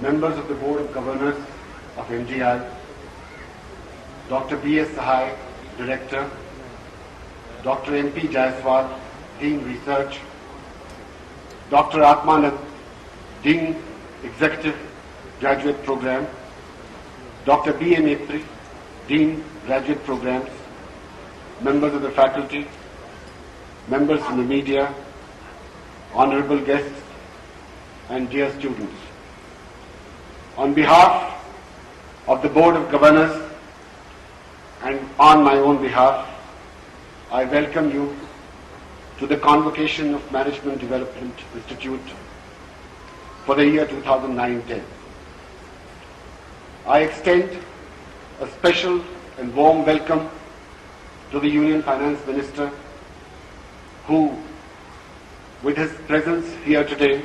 members of the Board of Governors of MDI, Dr. B.S. Sahai, Director, Dr. M.P. Jaiswal, Dean Research, Dr. Atmanand, Dean Executive Graduate Program, Dr. B.M. Mepri, Dean Graduate Programs, members of the faculty, members from the media, honorable guests, and dear students. On behalf of the Board of Governors and on my own behalf, I welcome you to the convocation of Management Development Institute for the year 2009-10. I extend a special and warm welcome to the Union Finance Minister, who, with his presence here today,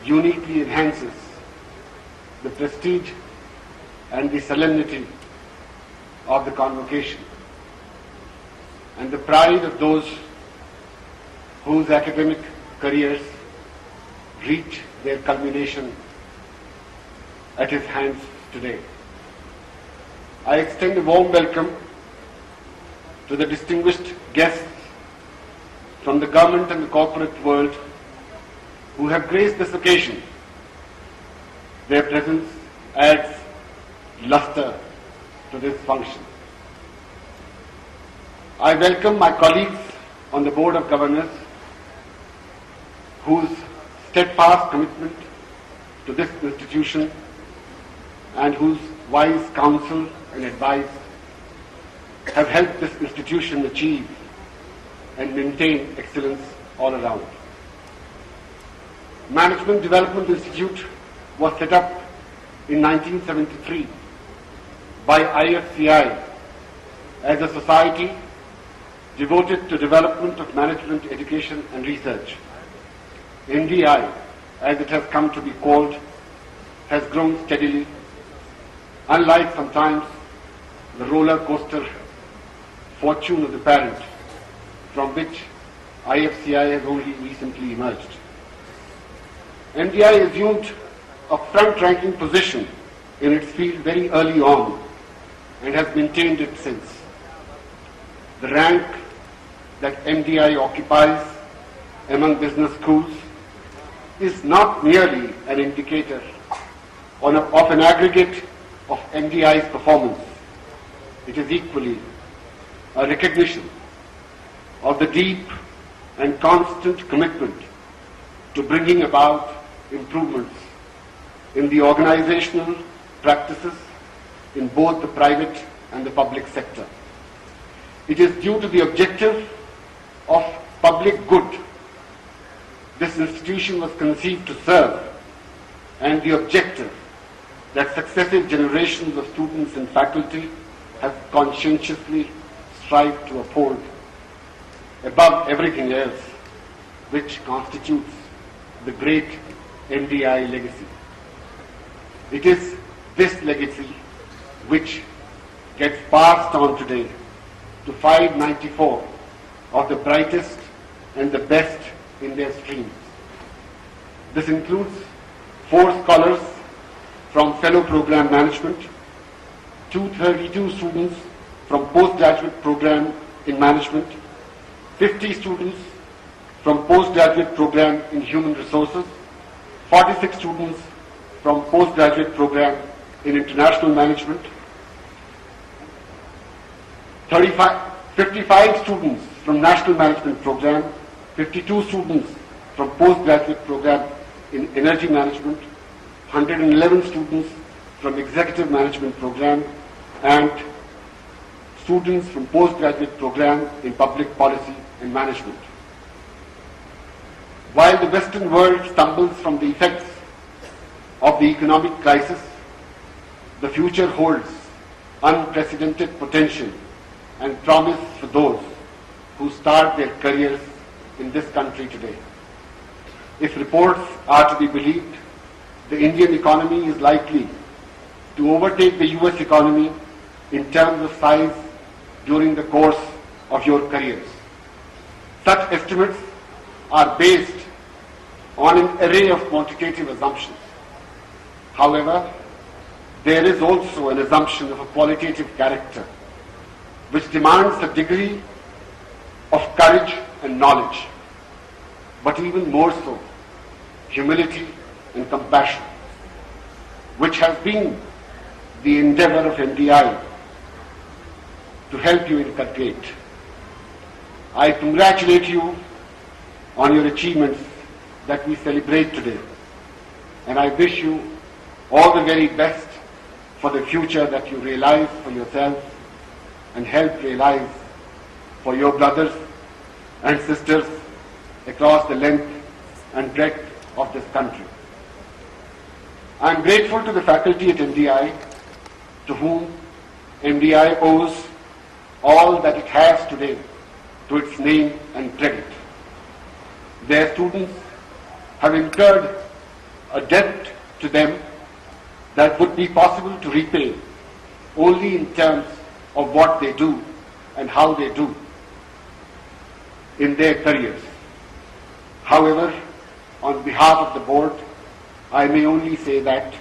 uniquely enhances the prestige and the solemnity of the convocation and the pride of those whose academic careers reach their culmination at his hands today. I extend a warm welcome to the distinguished guests from the government and the corporate world who have graced this occasion. Their presence adds luster to this function. I welcome my colleagues on the Board of Governors whose steadfast commitment to this institution and whose wise counsel and advice have helped this institution achieve and maintain excellence all around. Management Development Institute was set up in 1973 by IFCI as a society devoted to development of management, education and research. MDI, as it has come to be called, has grown steadily, unlike sometimes the roller coaster fortune of the parent, from which IFCI has only recently emerged. MDI assumed a front-ranking position in its field very early on and has maintained it since. The rank that MDI occupies among business schools is not merely an indicator of an aggregate of MDI's performance. It is equally a recognition of the deep and constant commitment to bringing about improvements in the organizational practices in both the private and the public sector. It is due to the objective of public good this institution was conceived to serve, and the objective that successive generations of students and faculty have conscientiously strived to uphold above everything else, which constitutes the great MDI legacy. It is this legacy which gets passed on today to 594 of the brightest and the best in their streams. This includes 4 scholars from fellow program management, 232 students from postgraduate program in management, 50 students from postgraduate program in human resources, 46 students from postgraduate program in international management, 55 students from national management program, 52 students from postgraduate program in energy management, 111 students from executive management program, and students from postgraduate program in public policy and management. While the Western world stumbles from the effects of the economic crisis, the future holds unprecedented potential and promise for those who start their careers in this country today. If reports are to be believed, the Indian economy is likely to overtake the US economy in terms of size during the course of your careers. Such estimates are based on an array of quantitative assumptions. However, there is also an assumption of a qualitative character which demands a degree of courage and knowledge, but even more so, humility and compassion, which has been the endeavor of MDI to help you inculcate. I congratulate you on your achievements that we celebrate today, and I wish you all the very best for the future that you realize for yourselves and help realize for your brothers and sisters across the length and breadth of this country. I am grateful to the faculty at MDI, to whom MDI owes all that it has today to its name and credit. Their students have incurred a debt to them that would be possible to repay only in terms of what they do and how they do in their careers. However, on behalf of the board, I may only say that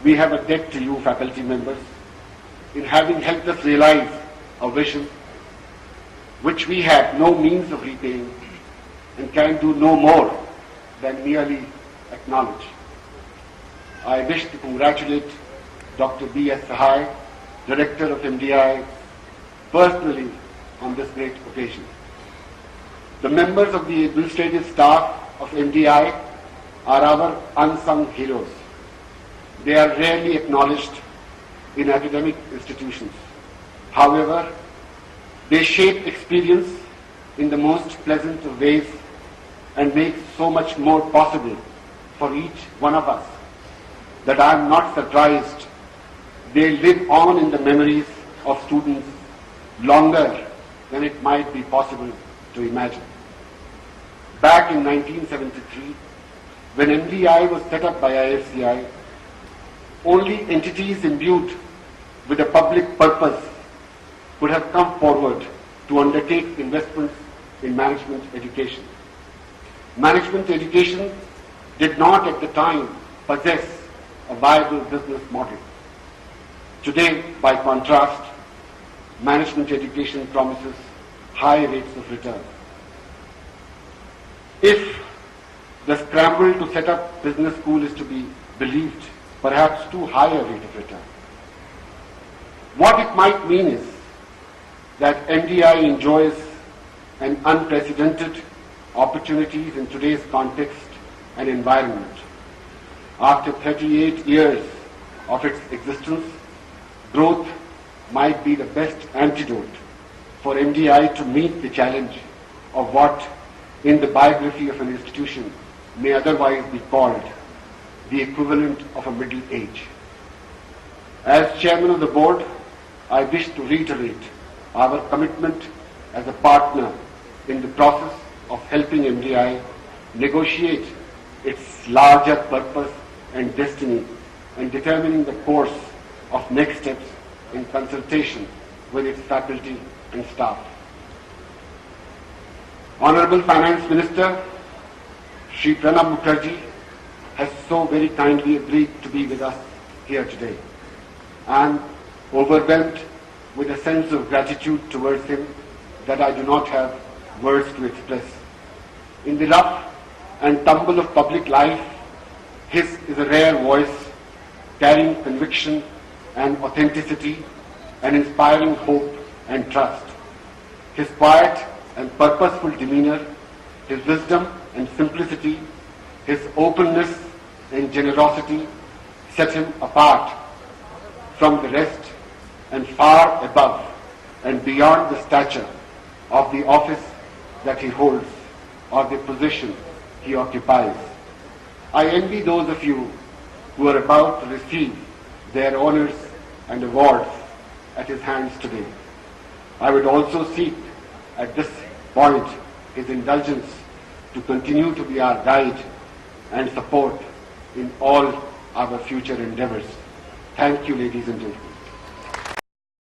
we have a debt to you, faculty members, in having helped us realize a vision which we have no means of repaying and can do no more than merely acknowledge. I wish to congratulate Dr. B.S. Sahai, Director of MDI, personally on this great occasion. The members of the administrative staff of MDI are our unsung heroes. They are rarely acknowledged in academic institutions. However, they shape experience in the most pleasant of ways and make so much more possible for each one of us that I am not surprised they live on in the memories of students longer than it might be possible to imagine. Back in 1973, when MDI was set up by IFCI, only entities imbued with a public purpose could have come forward to undertake investments in management education. Management education did not at the time possess a viable business model. Today, by contrast, management education promises high rates of return. If the scramble to set up business school is to be believed, perhaps too high a rate of return. What it might mean is that MDI enjoys an unprecedented opportunities in today's context and environment. After 38 years of its existence, growth might be the best antidote for MDI to meet the challenge of what in the biography of an institution may otherwise be called the equivalent of a middle age. As chairman of the board, I wish to reiterate our commitment as a partner in the process of helping MDI negotiate its larger purpose and destiny and determining the course of next steps in consultation with its faculty and staff. Honorable Finance Minister Shri Pranab Mukherjee has so very kindly agreed to be with us here today. I am overwhelmed with a sense of gratitude towards him that I do not have words to express. In the rough and tumble of public life, his is a rare voice carrying conviction and authenticity and inspiring hope and trust. His quiet and purposeful demeanor, his wisdom and simplicity, his openness and generosity set him apart from the rest and far above and beyond the stature of the office that he holds or the position he occupies. I envy those of you who are about to receive their honors and awards at his hands today. I would also seek at this point his indulgence to continue to be our guide and support in all our future endeavors. Thank you, ladies and gentlemen.